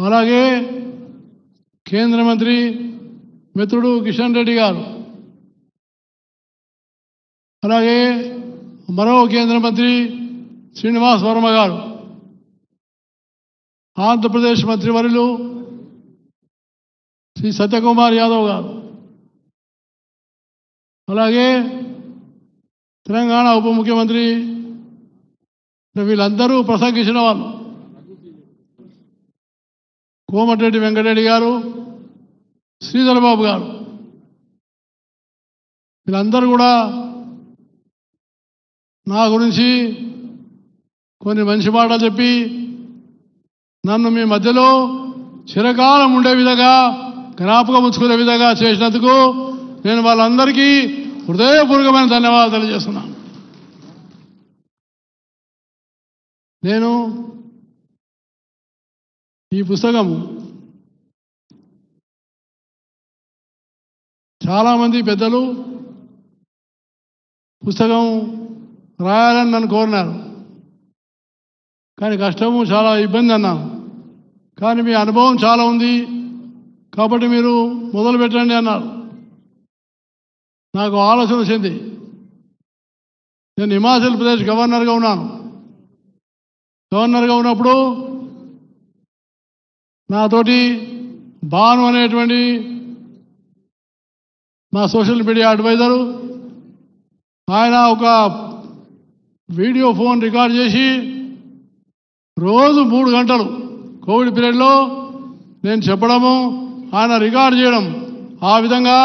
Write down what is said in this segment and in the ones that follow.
అలాగే కేంద్ర మంత్రి మిత్రుడు కిషన్ రెడ్డి గారు, అలాగే మరో కేంద్ర మంత్రి శ్రీనివాస్ వర్మ గారు, ఆంధ్రప్రదేశ్ మంత్రివర్యులు శ్రీ సత్యకుమార్ యాదవ్ గారు, అలాగే తెలంగాణ ఉప ముఖ్యమంత్రి వీళ్ళందరూ ప్రసంగించిన వాళ్ళు, కోమటిరెడ్డి వెంకటరెడ్డి గారు, శ్రీధర్ బాబు గారు, వీళ్ళందరూ కూడా నా గురించి కొన్ని మంచి మాటలు చెప్పి నన్ను మీ మధ్యలో చిరకాలం ఉండే విధంగా జ్ఞాపకం ఉంచుకునే విధంగా చేసినందుకు నేను వాళ్ళందరికీ హృదయపూర్వకమైన ధన్యవాదాలు తెలియజేస్తున్నాను. నేను ఈ పుస్తకం చాలామంది పెద్దలు పుస్తకం రాయాలని నన్ను కోరినారు, కానీ కష్టము చాలా ఇబ్బంది అన్నాను. కానీ మీ అనుభవం చాలా ఉంది కాబట్టి మీరు మొదలు పెట్టండి అన్నారు. నాకు ఆలోచన వచ్చింది. నేను హిమాచల్ ప్రదేశ్ గవర్నర్గా ఉన్నాను. గవర్నర్గా ఉన్నప్పుడు నాతోటి భాను అనేటువంటి మా సోషల్ మీడియా అడ్వైజరు, ఆయన ఒక వీడియో ఫోన్ రికార్డ్ చేసి రోజు 3 గంటలు కోవిడ్ పీరియడ్లో నేను చెప్పడము, ఆయన రికార్డ్ చేయడం, ఆ విధంగా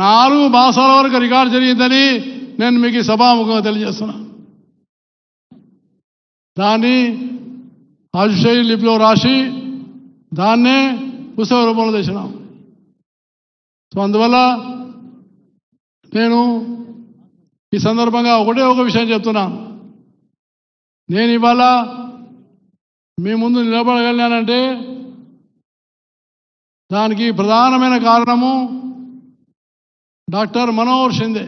4 మాసాల వరకు రికార్డ్ జరిగిందని నేను మీకు సభాముఖంగా తెలియజేస్తున్నాను. దాన్ని అజుషయి లిపిలో రాసి దాన్నే పుస్తక రూపంలో తెచ్చినాం. సో అందువల్ల నేను ఈ సందర్భంగా ఒకటే ఒక విషయం చెప్తున్నాను. నేను ఇవాళ మీ ముందు నిలబడగలిగానంటే దానికి ప్రధానమైన కారణము డాక్టర్ మనోహర్ షిందే.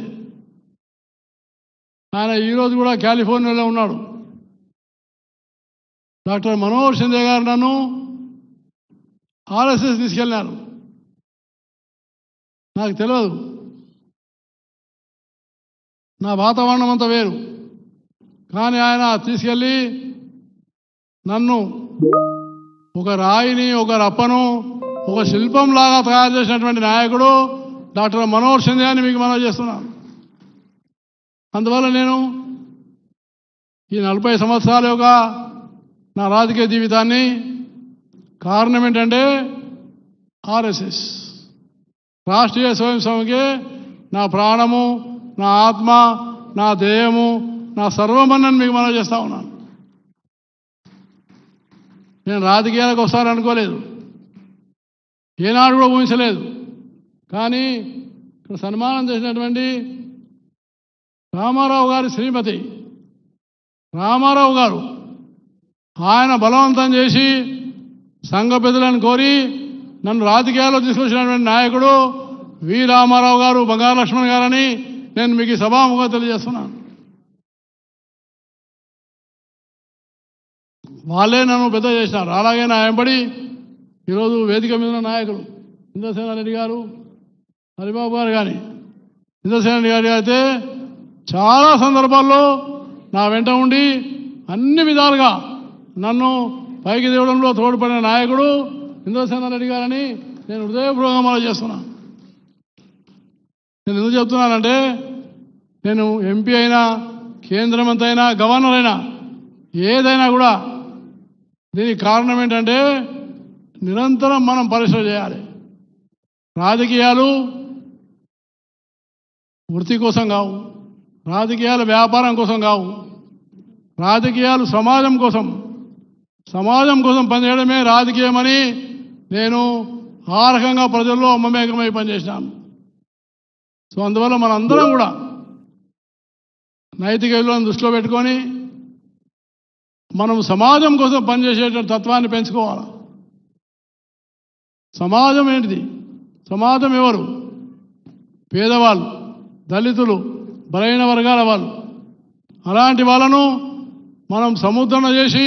ఆయన ఈరోజు కూడా కాలిఫోర్నియాలో ఉన్నాడు. డాక్టర్ మనోహర్ షిందే గారు నన్ను ఆర్ఎస్ఎస్ తీసుకెళ్ళినారు. నాకు తెలియదు, నా వాతావరణం అంతా వేరు. కానీ ఆయన తీసుకెళ్ళి నన్ను ఒక రాయిని, ఒక రప్పను, ఒక శిల్పంలాగా తయారు చేసినటువంటి నాయకుడు డాక్టర్ మనోహర్ షిందే అని మీకు మనవి చేస్తున్నాను. అందువల్ల నేను ఈ 40 సంవత్సరాల యొక్క నా రాజకీయ జీవితాన్ని కారణం ఏంటంటే ఆర్ఎస్ఎస్, రాష్ట్రీయ స్వయం సేవకే నా ప్రాణము, నా ఆత్మ, నా దేహము, నా సర్వమన్నని మీకు మనవి చేస్తా ఉన్నాను. నేను రాజకీయాలకు వస్తాననుకోలేదు, ఏనాడు కూడా ఊహించలేదు. కానీ ఇక్కడ సన్మానం చేసినటువంటి రామారావు గారి శ్రీమతి రామారావు గారు, ఆయన బలవంతం చేసి సంఘ పెద్దలను కోరి నన్ను రాజకీయాల్లో తీసుకొచ్చినటువంటి నాయకుడు వి రామారావు గారు, బంగారు లక్ష్మణ్ గారని నేను మీకు సభాముఖంగా తెలియజేస్తున్నాను. వాళ్ళే నన్ను పెద్ద చేసినారు. అలాగే నా వెంబడి ఈరోజు వేదిక మీద ఉన్న నాయకులు ఇంద్రసేనారెడ్డి గారు, హరిబాబు గారు కానీ, ఇంద్రసేనారెడ్డి గారు అయితే చాలా సందర్భాల్లో నా వెంట ఉండి అన్ని విధాలుగా నన్ను పైకి తేవడంలో తోడ్పడిన నాయకుడు ఇంద్రసేనారెడ్డి గారని నేను హృదయపూర్వకంగా మనవి చేస్తున్నాను. నేను ఎందుకు చెప్తున్నానంటే నేను ఎంపీ అయినా, కేంద్ర మంత్రి అయినా, గవర్నర్ అయినా, ఏదైనా కూడా దీనికి కారణం ఏంటంటే నిరంతరం మనం పరిశ్రమ చేయాలి. రాజకీయాలు వృత్తి కోసం కావు, రాజకీయాలు వ్యాపారం కోసం కావు, రాజకీయాలు సమాజం కోసం పనిచేయడమే రాజకీయమని నేను ఆ రకంగా ప్రజల్లో మమేకమై పనిచేసినాను. సో అందువల్ల మనందరం కూడా నైతిక విలువలను దృష్టిలో పెట్టుకొని మనం సమాజం కోసం పనిచేసేటువంటి తత్వాన్ని పెంచుకోవాలి. సమాజం ఏంటిది? సమాజం ఎవరు? పేదవాళ్ళు, దళితులు, బలహీన వర్గాల వాళ్ళు. అలాంటి వాళ్ళను మనం సముద్రణ చేసి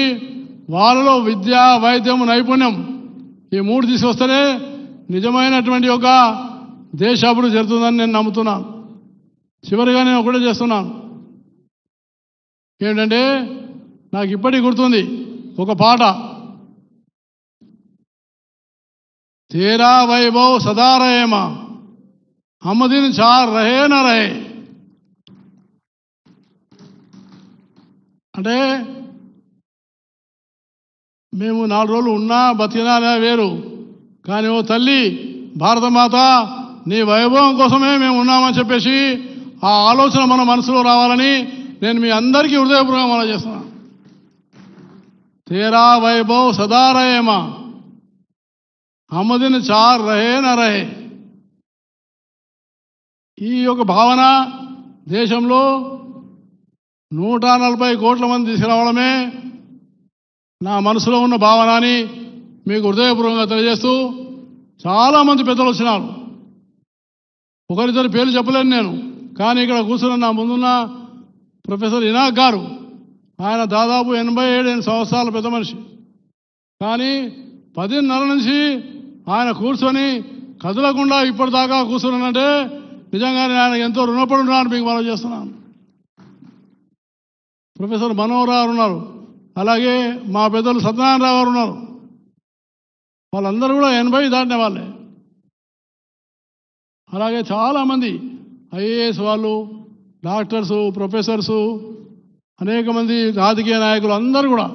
వాళ్ళలో విద్య, వైద్యం, నైపుణ్యం ఈ 3 తీసుకొస్తేనే నిజమైనటువంటి ఒక దేశాభివృద్ధి జరుగుతుందని నేను నమ్ముతున్నాను. చివరిగా నేను ఒకటే చేస్తున్నాను, ఏంటంటే నాకు ఇప్పటికి గుర్తుంది ఒక పాట, తేరా వైభవ్ సదా రహేమా హమ్దిన్ చార్ రహే న రహే. అంటే మేము 4 రోజులు ఉన్నా బతికినా వేరు, కానీ ఓ తల్లి భారతమాత నీ వైభవం కోసమే మేము ఉన్నామని చెప్పేసి ఆ ఆలోచన మన మనసులో రావాలని నేను మీ అందరికీ హృదయపూర్వకంగా మనం చేస్తున్నాను. తేరా వైభవ్ సదా రహేమా హమ్దిన్ చార్ రహే న రహే. ఈ యొక్క భావన దేశంలో 140 కోట్ల మంది తీసుకురావడమే నా మనసులో ఉన్న భావన అని మీకు హృదయపూర్వకంగా తెలియజేస్తూ, చాలామంది పెద్దలు వచ్చినారు. ఒకరిద్దరు పేర్లు చెప్పలేను నేను, కానీ ఇక్కడ కూర్చున్న నా ముందున్న ప్రొఫెసర్ ఇనాక్ గారు, ఆయన దాదాపు 87 సంవత్సరాల పెద్ద మనిషి, కానీ 10:30 నుంచి ఆయన కూర్చొని కదలకుండా ఇప్పటిదాకా కూర్చున్నానంటే నిజంగానే ఆయన ఎంతో రుణపడి ఉన్నాను మీకు మనం చేస్తున్నాను. ప్రొఫెసర్ మనోహర్ గారు ఉన్నారు, అలాగే మా పెద్దలు సత్యనారాయణరావు గారు ఉన్నారు. వాళ్ళందరూ కూడా 80 దాటిన వాళ్ళే. అలాగే చాలామంది ఐఏఎస్ వాళ్ళు, డాక్టర్సు, ప్రొఫెసర్సు, అనేక మంది రాజకీయ నాయకులు అందరూ కూడా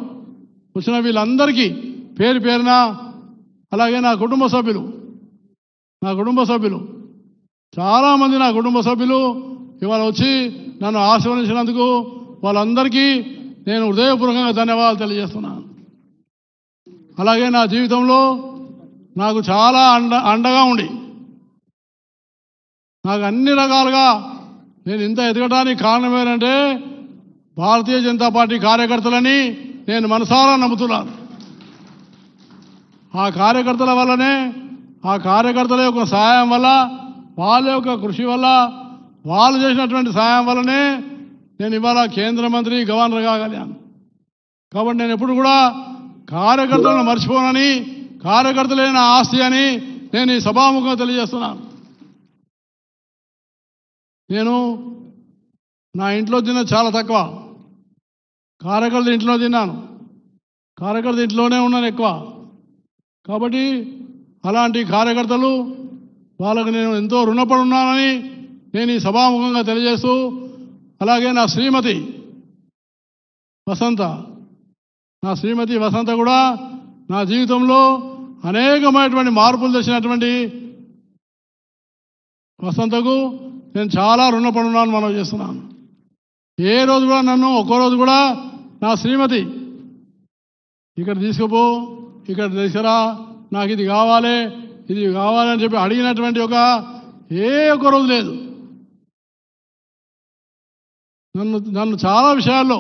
వచ్చిన వీళ్ళందరికీ పేరు పేరున, అలాగే నా కుటుంబ సభ్యులు చాలామంది నా కుటుంబ సభ్యులు ఇవాళ వచ్చి నన్ను ఆశీర్వదించినందుకు వాళ్ళందరికీ నేను హృదయపూర్వకంగా ధన్యవాదాలు తెలియజేస్తున్నాను. అలాగే నా జీవితంలో నాకు చాలా అండగా ఉండి నాకు అన్ని రకాలుగా నేను ఇంత ఎదగడానికి కారణం ఏంటంటే భారతీయ జనతా పార్టీ కార్యకర్తలని నేను మనసారా నమ్ముతున్నాను. ఆ కార్యకర్తల వల్లనే, ఆ కార్యకర్తల యొక్క సహాయం వల్ల, వాళ్ళ యొక్క కృషి వల్ల, వాళ్ళు చేసినటువంటి సహాయం వల్లనే నేను ఇవాళ కేంద్ర మంత్రి గవర్నర్ కాగలిగాను. కాబట్టి నేను ఎప్పుడు కూడా కార్యకర్తలను మర్చిపోనని, కార్యకర్తలైన ఆస్తి అని నేను ఈ సభాముఖంగా తెలియజేస్తున్నాను. నేను నా ఇంట్లో తిన్న చాలా తక్కువ, కార్యకర్తల ఇంట్లో తిన్నాను, కార్యకర్త ఇంట్లోనే ఉన్నాను ఎక్కువ. కాబట్టి అలాంటి కార్యకర్తలు వాళ్ళకు నేను ఎంతో రుణపడి ఉన్నానని నేను ఈ సభాముఖంగా తెలియజేస్తూ, అలాగే నా శ్రీమతి వసంత కూడా నా జీవితంలో అనేకమైనటువంటి మార్పులు తెచ్చినటువంటి వసంతకు నేను చాలా రుణపడి ఉన్నాను మనం చేస్తున్నాను. ఏ రోజు కూడా నన్ను ఒక్కరోజు కూడా నా శ్రీమతి ఇక్కడ తీసుకుపో, ఇక్కడ తీసుకురా, నాకు ఇది కావాలి అని చెప్పి అడిగినటువంటి ఒక్క రోజు లేదు. నన్ను చాలా విషయాల్లో,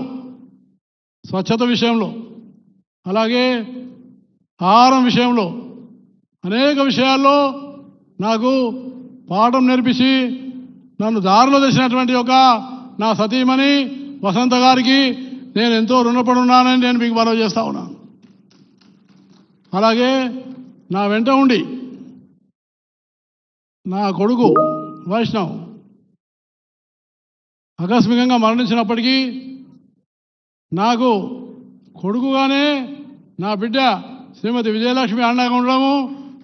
స్వచ్ఛత విషయంలో, అలాగే ఆహారం విషయంలో, అనేక విషయాల్లో నాకు పాఠం నేర్పించి నన్ను దారిలో తెచ్చినటువంటి నా సతీమణి వసంత గారికి నేను ఎంతో రుణపడి ఉన్నానని నేను మీకు మనవి చేస్తా ఉన్నాను. అలాగే నా వెంట ఉండి నా కొడుకు వైష్ణవ్ ఆకస్మికంగా మరణించినప్పటికీ నాకు కొడుకుగానే నా బిడ్డ శ్రీమతి విజయలక్ష్మి అండగా ఉండడము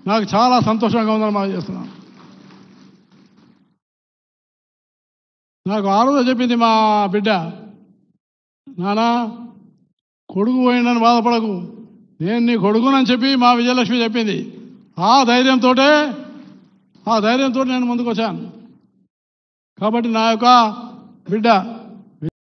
నాకు చాలా సంతోషంగా ఉందని మనం చేస్తున్నాను. నాకు ఆ రోజు చెప్పింది మా బిడ్డ, నానా కొడుకు పోయిందని బాధపడకు, నేను నీ కొడుకునని చెప్పి మా విజయలక్ష్మి చెప్పింది. ఆ ధైర్యంతో నేను ముందుకు వచ్చాను. కాబట్టి నా యొక్క బిడ్డ